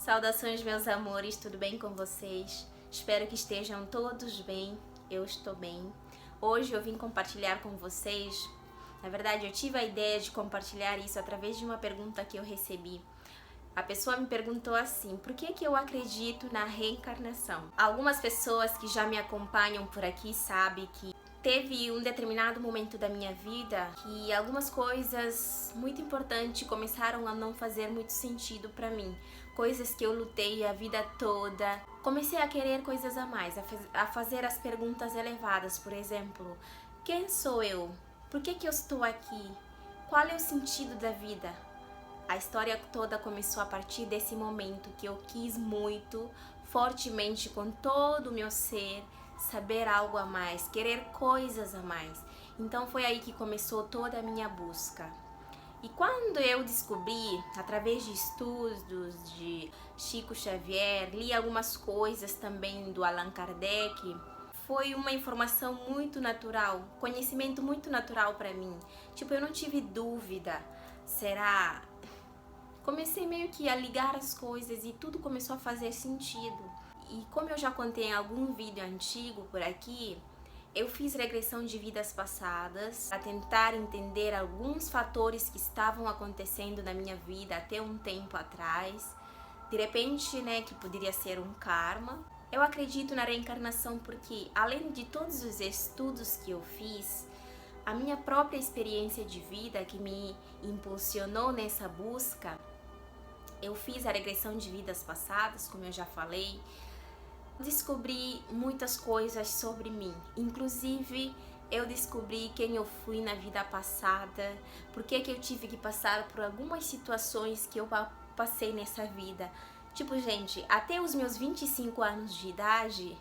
Saudações, meus amores, tudo bem com vocês? Espero que estejam todos bem, eu estou bem. Hoje eu vim compartilhar com vocês, na verdade eu tive a ideia de compartilhar isso através de uma pergunta que eu recebi. A pessoa me perguntou assim, por que eu acredito na reencarnação? Algumas pessoas que já me acompanham por aqui sabem que teve um determinado momento da minha vida que algumas coisas muito importantes começaram a não fazer muito sentido para mim. Coisas que eu lutei a vida toda. Comecei a querer coisas a mais, a fazer as perguntas elevadas, por exemplo. Quem sou eu? Por que eu estou aqui? Qual é o sentido da vida? A história toda começou a partir desse momento que eu quis muito, fortemente, com todo o meu ser, saber algo a mais, querer coisas a mais. Então foi aí que começou toda a minha busca. E quando eu descobri, através de estudos de Chico Xavier, li algumas coisas também do Allan Kardec, foi uma informação muito natural, conhecimento muito natural para mim. Tipo, eu não tive dúvida, será? Comecei meio que a ligar as coisas e tudo começou a fazer sentido. E como eu já contei em algum vídeo antigo por aqui, eu fiz regressão de vidas passadas para tentar entender alguns fatores que estavam acontecendo na minha vida até um tempo atrás. De repente, que poderia ser um karma. Eu acredito na reencarnação porque, além de todos os estudos que eu fiz, a minha própria experiência de vida que me impulsionou nessa busca, eu fiz a regressão de vidas passadas, como eu já falei. Descobri muitas coisas sobre mim, inclusive eu descobri quem eu fui na vida passada, por que eu tive que passar por algumas situações que eu passei nessa vida. Tipo, gente, até os meus 25 anos de idade,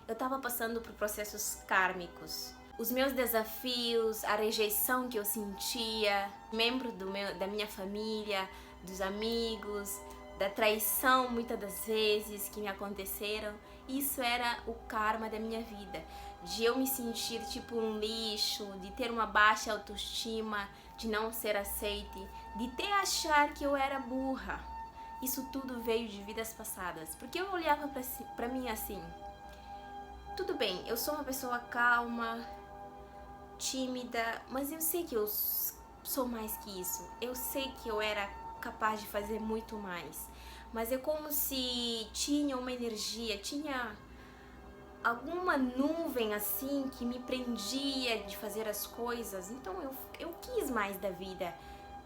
eu tava passando por processos kármicos. Os meus desafios, a rejeição que eu sentia, membro da minha família, dos amigos, da traição muitas das vezes que me aconteceram, isso era o karma da minha vida, de eu me sentir tipo um lixo, de ter uma baixa autoestima, de não ser aceite, de até achar que eu era burra. Isso tudo veio de vidas passadas, porque eu olhava pra mim assim, tudo bem, eu sou uma pessoa calma, tímida, mas eu sei que eu sou mais que isso, eu sei que eu era capaz de fazer muito mais, mas é como se tinha uma energia, tinha alguma nuvem assim que me prendia de fazer as coisas. Então eu quis mais da vida,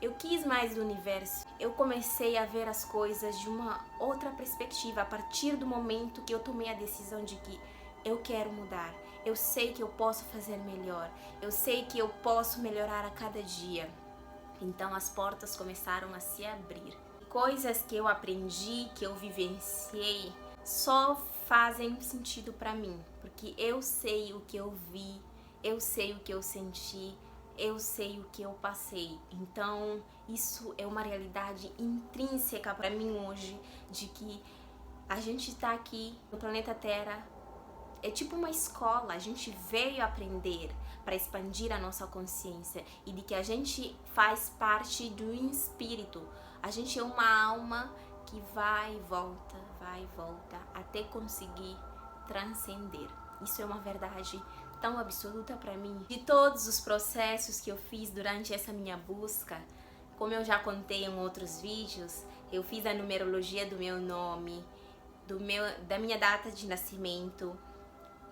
eu quis mais do universo. Eu comecei a ver as coisas de uma outra perspectiva a partir do momento que eu tomei a decisão de que eu quero mudar, eu sei que eu posso fazer melhor, eu sei que eu posso melhorar a cada dia. Então as portas começaram a se abrir. Coisas que eu aprendi, que eu vivenciei, só fazem sentido para mim, porque eu sei o que eu vi, eu sei o que eu senti, eu sei o que eu passei. Então isso é uma realidade intrínseca para mim hoje, de que a gente está aqui no planeta Terra. É tipo uma escola, a gente veio aprender para expandir a nossa consciência e de que a gente faz parte do espírito. A gente é uma alma que vai e volta até conseguir transcender. Isso é uma verdade tão absoluta para mim. De todos os processos que eu fiz durante essa minha busca, como eu já contei em outros vídeos, eu fiz a numerologia do meu nome, da minha data de nascimento.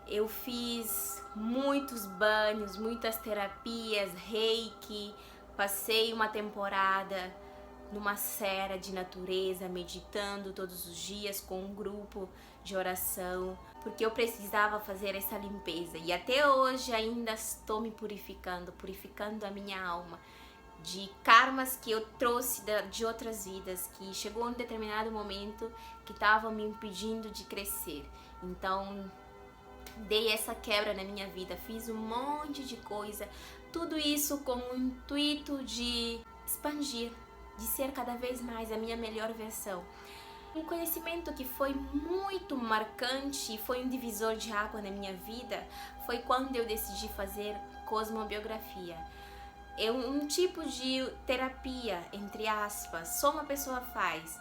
Eu fiz muitos banhos, muitas terapias, reiki, passei uma temporada numa serra de natureza, meditando todos os dias com um grupo de oração, porque eu precisava fazer essa limpeza. E até hoje ainda estou me purificando a minha alma de karmas que eu trouxe de outras vidas, que chegou um determinado momento que estavam me impedindo de crescer. Então dei essa quebra na minha vida, fiz um monte de coisa, tudo isso com o intuito de expandir, de ser cada vez mais a minha melhor versão. Um conhecimento que foi muito marcante e foi um divisor de água na minha vida foi quando eu decidi fazer cosmobiografia. É um tipo de terapia, entre aspas, só uma pessoa faz.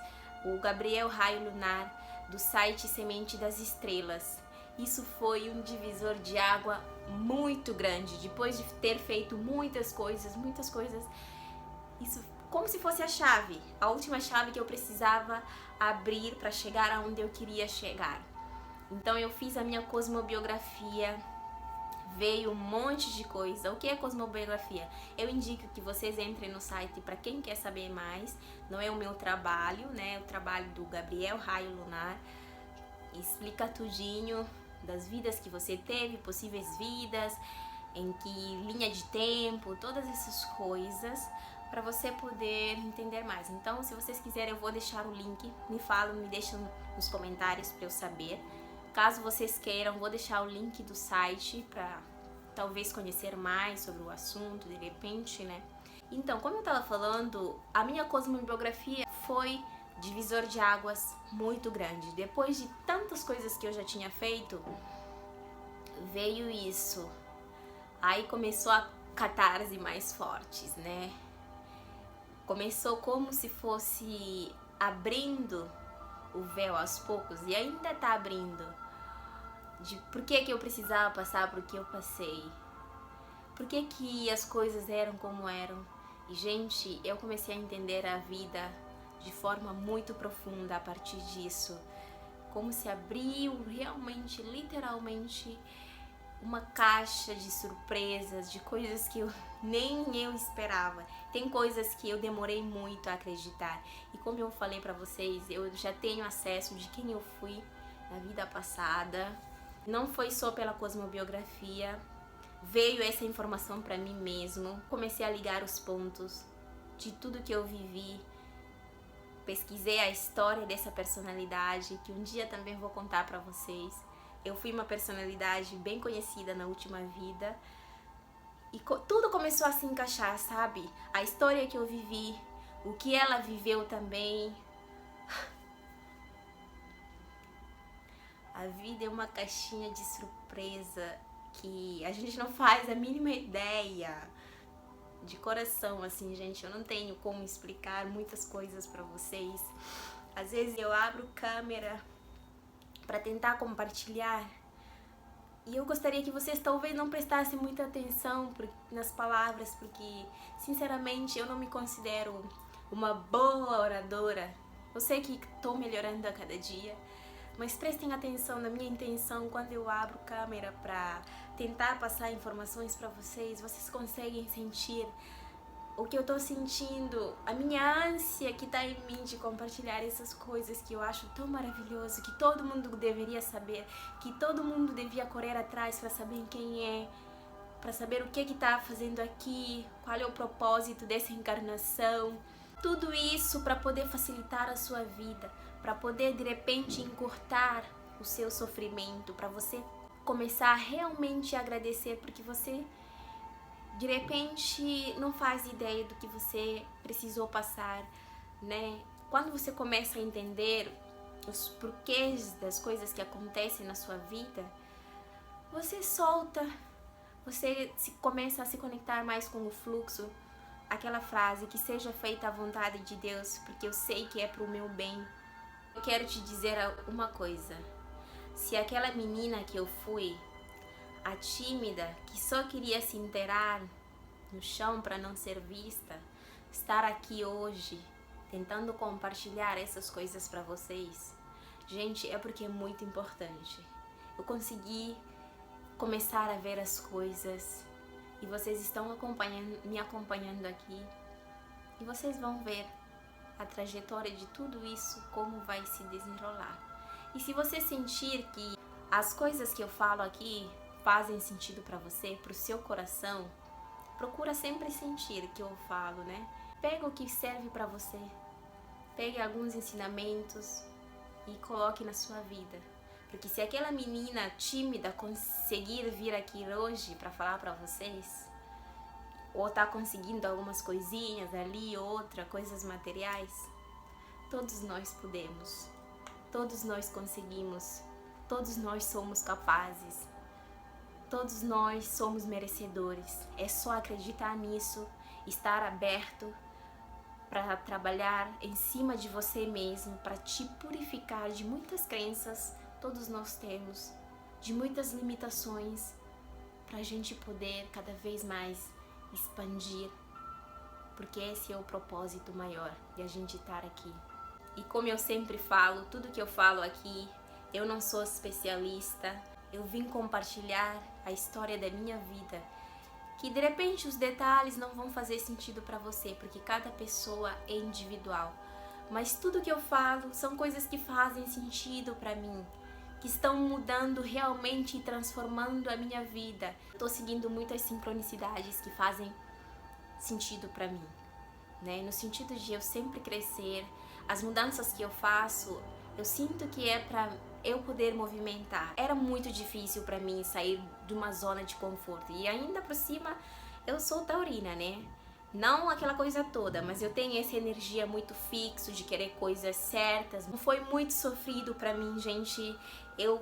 o Gabriel Raio Lunar do site Semente das Estrelas. Isso foi um divisor de água muito grande. Depois de ter feito muitas coisas, isso como se fosse a última chave que eu precisava abrir para chegar aonde eu queria chegar. Então eu fiz a minha cosmobiografia, veio um monte de coisa. O que é cosmobiografia? Eu indico que vocês entrem no site para quem quer saber mais. Não é o meu trabalho, né? É o trabalho do Gabriel Raio Lunar. Explica tudinho das vidas que você teve, possíveis vidas, em que linha de tempo, todas essas coisas, para você poder entender mais. Então, se vocês quiserem, eu vou deixar o link. Me deixam nos comentários para eu saber. Caso vocês queiram, vou deixar o link do site para talvez conhecer mais sobre o assunto, de repente, né? Então, como eu estava falando, a minha cosmobiografia foi divisor de águas muito grande. Depois de tantas coisas que eu já tinha feito, veio isso. Aí começou a catarse mais fortes, né? Começou como se fosse abrindo o véu aos poucos, e ainda tá abrindo. De por que eu precisava passar por que eu passei. Por que as coisas eram como eram. E, gente, eu comecei a entender a vida de forma muito profunda a partir disso. Como se abriu realmente, literalmente, uma caixa de surpresas, de coisas que nem eu esperava. Tem coisas que eu demorei muito a acreditar. E como eu falei pra vocês, eu já tenho acesso de quem eu fui na vida passada. Não foi só pela cosmobiografia. Veio essa informação pra mim mesmo. Comecei a ligar os pontos de tudo que eu vivi. Pesquisei a história dessa personalidade, que um dia também vou contar pra vocês. Eu fui uma personalidade bem conhecida na última vida. E tudo começou a se encaixar, sabe? A história que eu vivi, o que ela viveu também. A vida é uma caixinha de surpresa que a gente não faz a mínima ideia. De coração, assim, gente, eu não tenho como explicar muitas coisas pra vocês. Às vezes eu abro câmera para tentar compartilhar, e eu gostaria que vocês talvez não prestassem muita atenção nas palavras, porque sinceramente eu não me considero uma boa oradora. Eu sei que estou melhorando a cada dia, mas prestem atenção na minha intenção quando eu abro câmera para tentar passar informações para vocês. Vocês conseguem sentir o que eu tô sentindo, a minha ânsia que tá em mim de compartilhar essas coisas que eu acho tão maravilhoso, que todo mundo deveria saber, que todo mundo devia correr atrás para saber quem é, para saber o que tá fazendo aqui, qual é o propósito dessa encarnação. Tudo isso para poder facilitar a sua vida, para poder de repente encurtar o seu sofrimento, para você começar a realmente agradecer, porque você de repente não faz ideia do que você precisou passar, né? Quando você começa a entender os porquês das coisas que acontecem na sua vida, você solta, você começa a se conectar mais com o fluxo. Aquela frase, que seja feita a vontade de Deus, porque eu sei que é pro meu bem. Eu quero te dizer uma coisa. Se aquela menina que eu fui, a tímida, que só queria se inteirar no chão para não ser vista, estar aqui hoje tentando compartilhar essas coisas para vocês, gente, é porque é muito importante. Eu consegui começar a ver as coisas e vocês estão me acompanhando aqui, e vocês vão ver a trajetória de tudo isso, como vai se desenrolar. E se você sentir que as coisas que eu falo aqui fazem sentido para você, pro seu coração, procura sempre sentir o que eu falo, né? Pega o que serve para você, pegue alguns ensinamentos e coloque na sua vida. Porque se aquela menina tímida conseguir vir aqui hoje para falar para vocês, ou tá conseguindo algumas coisinhas ali, outra, coisas materiais, todos nós podemos, todos nós conseguimos, todos nós somos capazes, todos nós somos merecedores. É só acreditar nisso, estar aberto para trabalhar em cima de você mesmo, para te purificar de muitas crenças, todos nós temos, de muitas limitações, para a gente poder cada vez mais expandir, porque esse é o propósito maior de a gente estar aqui. E como eu sempre falo, tudo que eu falo aqui, eu não sou especialista, eu vim compartilhar a história da minha vida, que de repente os detalhes não vão fazer sentido para você, porque cada pessoa é individual. Mas tudo que eu falo são coisas que fazem sentido para mim, que estão mudando realmente e transformando a minha vida. Estou seguindo muitas sincronicidades que fazem sentido para mim, né? No sentido de eu sempre crescer, as mudanças que eu faço, eu sinto que é para eu poder movimentar. Era muito difícil para mim sair de uma zona de conforto. E ainda por cima, eu sou taurina, né? Não aquela coisa toda, mas eu tenho essa energia muito fixa de querer coisas certas. Não foi muito sofrido para mim, gente, eu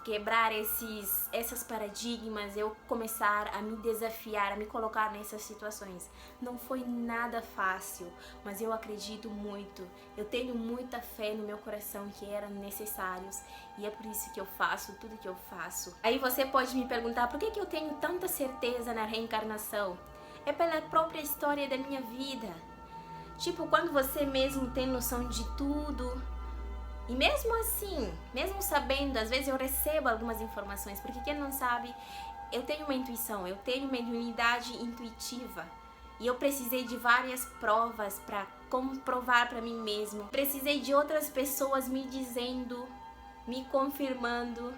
quebrar essas paradigmas, eu começar a me desafiar, a me colocar nessas situações. Não foi nada fácil, mas eu acredito muito, eu tenho muita fé no meu coração que eram necessários e é por isso que eu faço tudo que eu faço. Aí você pode me perguntar por que eu tenho tanta certeza na reencarnação? É pela própria história da minha vida. Tipo, quando você mesmo tem noção de tudo, e mesmo assim, mesmo sabendo, às vezes eu recebo algumas informações, porque quem não sabe, eu tenho uma intuição, eu tenho uma mediunidade intuitiva. E eu precisei de várias provas para comprovar para mim mesmo. Precisei de outras pessoas me dizendo, me confirmando.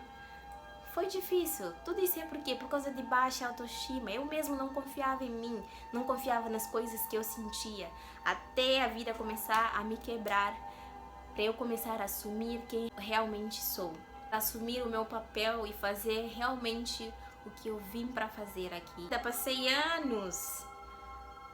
Foi difícil. Tudo isso é por quê? Por causa de baixa autoestima. Eu mesmo não confiava em mim, não confiava nas coisas que eu sentia. Até a vida começar a me quebrar, para eu começar a assumir quem realmente sou, assumir o meu papel e fazer realmente o que eu vim para fazer aqui. Eu passei anos,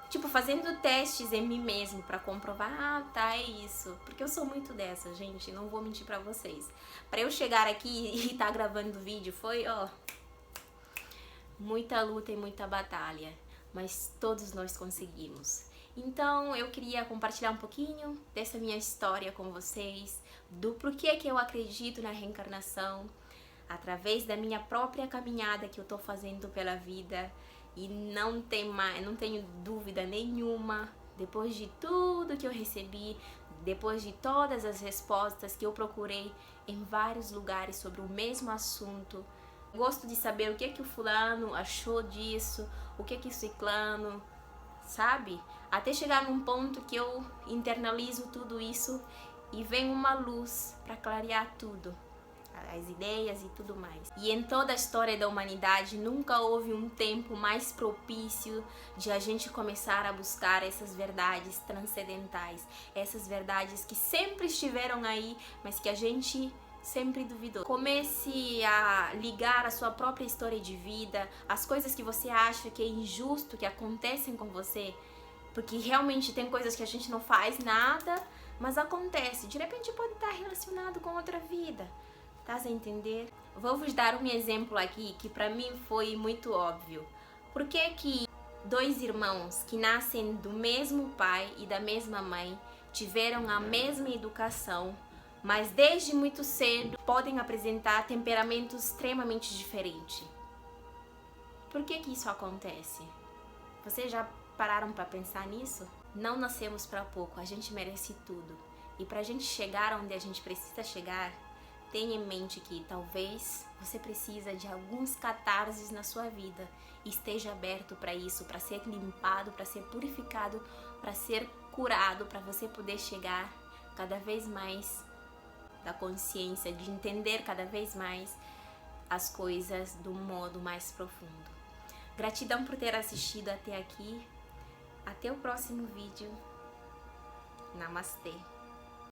tipo, fazendo testes em mim mesmo para comprovar, tá, é isso. Porque eu sou muito dessa, gente, não vou mentir para vocês. Para eu chegar aqui e estar gravando vídeo foi, muita luta e muita batalha, mas todos nós conseguimos. Então eu queria compartilhar um pouquinho dessa minha história com vocês, do porquê que eu acredito na reencarnação, através da minha própria caminhada que eu tô fazendo pela vida, e não tenho dúvida nenhuma, depois de tudo que eu recebi, depois de todas as respostas que eu procurei em vários lugares sobre o mesmo assunto. Gosto de saber o que o fulano achou disso, o que o ciclano, sabe? Até chegar num ponto que eu internalizo tudo isso e vem uma luz para clarear tudo, as ideias e tudo mais. E em toda a história da humanidade nunca houve um tempo mais propício de a gente começar a buscar essas verdades transcendentais, essas verdades que sempre estiveram aí, mas que a gente sempre duvidou. Comece a ligar a sua própria história de vida, as coisas que você acha que é injusto que acontecem com você, porque realmente tem coisas que a gente não faz nada, mas acontece. De repente pode estar relacionado com outra vida. Tá a entender? Vou vos dar um exemplo aqui que para mim foi muito óbvio. Por que dois irmãos que nascem do mesmo pai e da mesma mãe tiveram a mesma educação, mas desde muito cedo podem apresentar temperamentos extremamente diferentes? Por que isso acontece? Vocês já pararam para pensar nisso? Não nascemos para pouco, a gente merece tudo. E para a gente chegar onde a gente precisa chegar, tenha em mente que talvez você precisa de alguns catarses na sua vida e esteja aberto para isso, para ser limpado, para ser purificado, para ser curado, para você poder chegar cada vez mais da consciência, de entender cada vez mais as coisas do modo mais profundo. Gratidão por ter assistido até aqui. Até o próximo vídeo. Namastê.